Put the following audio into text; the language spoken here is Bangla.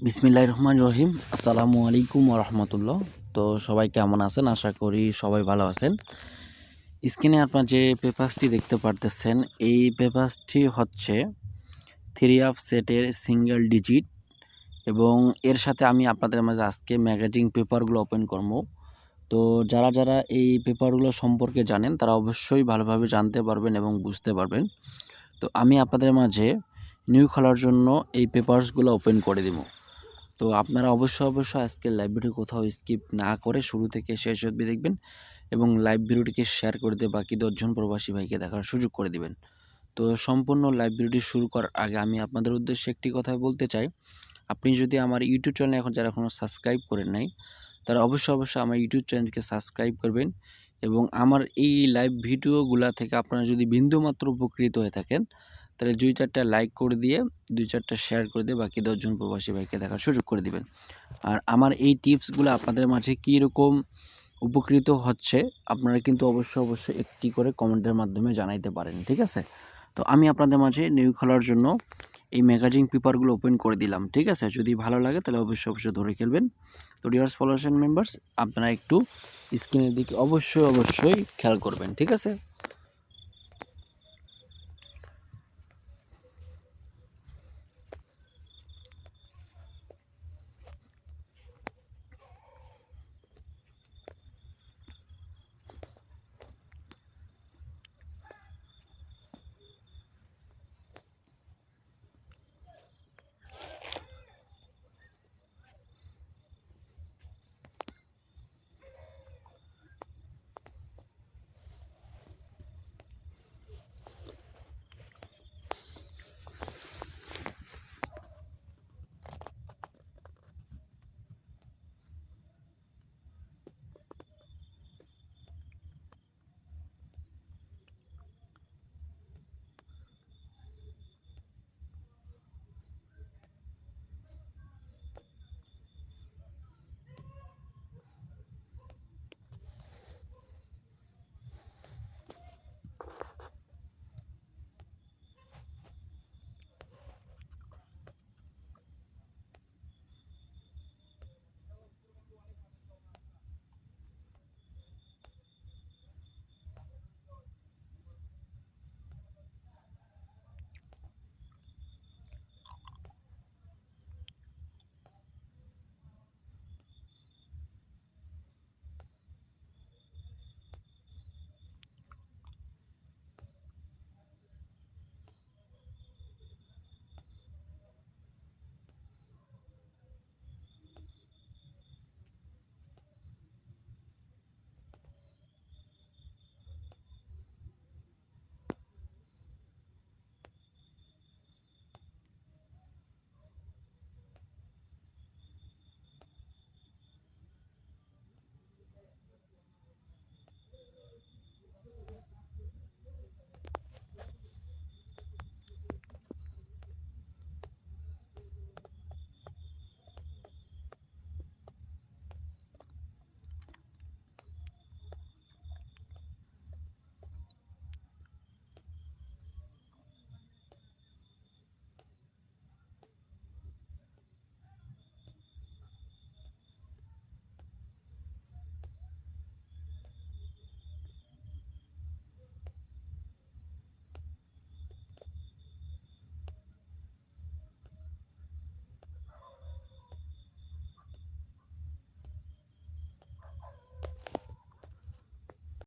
বিসমিল্লাহির রহমানির রহিম। আসসালামু আলাইকুম ওয়া রাহমাতুল্লাহ। তো সবাই কেমন আছেন? আশা করি সবাই ভালো আছেন। স্ক্রিনে আপনারা যে পেপারসটি দেখতে পারতেছেন, এই পেপারসটি হচ্ছে 3 সেটের সিঙ্গেল ডিজিট এবং এর সাথে আমি আপনাদের মাঝে আজকে ম্যাগাজিন পেপারগুলো ওপেন করব। তো যারা এই পেপারগুলো সম্পর্কে জানেন তারা অবশ্যই ভালোভাবে জানতে পারবেন এবং বুঝতে পারবেন। তো আমি আপনাদের মাঝে নিউ খোলার জন্য এই পেপারসগুলো ওপেন করে দিব। তো আপনারা অবশ্যই আজকের লাইভ ভিডিও কোথাও স্কিপ না করে শুরু থেকে শেষ অবধি দেখবেন এবং লাইভ ভিডিওটিকে শেয়ার করে দিয়ে বাকি 10 জন প্রবাসী ভাইকে দেখার সুযোগ করে দিবেন। তো সম্পূর্ণ লাইভ ভিডিওটি শুরু করার আগে আমি আপনাদের উদ্দেশ্যে একটি কথা বলতে চাই। আপনি যদি আমার ইউটিউব চ্যানেলে যারা এখনও সাবস্ক্রাইব করেন নাই, তারা অবশ্যই আমার ইউটিউব চ্যানেলকে সাবস্ক্রাইব করবেন এবং আমার এই লাইভ ভিডিওগুলা থেকে আপনারা যদি বিন্দুমাত্র উপকৃত হয়ে থাকেন, তাহলে 2-4টা লাইক করে দিয়ে 2-4টা শেয়ার করে দিয়ে বাকি 10 জন প্রবাসী ভাইকে দেখার সুযোগ করে দিবেন। আর আমার এই টিপসগুলো আপনাদের মাঝে কীরকম উপকৃত হচ্ছে আপনারা কিন্তু অবশ্যই একটি করে কমেন্টের মাধ্যমে জানাইতে পারেন, ঠিক আছে? তো আমি আপনাদের মাঝে নিউ খোলার জন্য এই ম্যাগাজিন পেপারগুলো ওপেন করে দিলাম, ঠিক আছে? যদি ভালো লাগে তাহলে অবশ্যই ধরে খেলবেন। তো ডিয়ার ফলোয়ার্স এন্ড মেম্বার্স, আপনারা একটু স্ক্রিনের দিকে অবশ্যই খেয়াল করবেন, ঠিক আছে?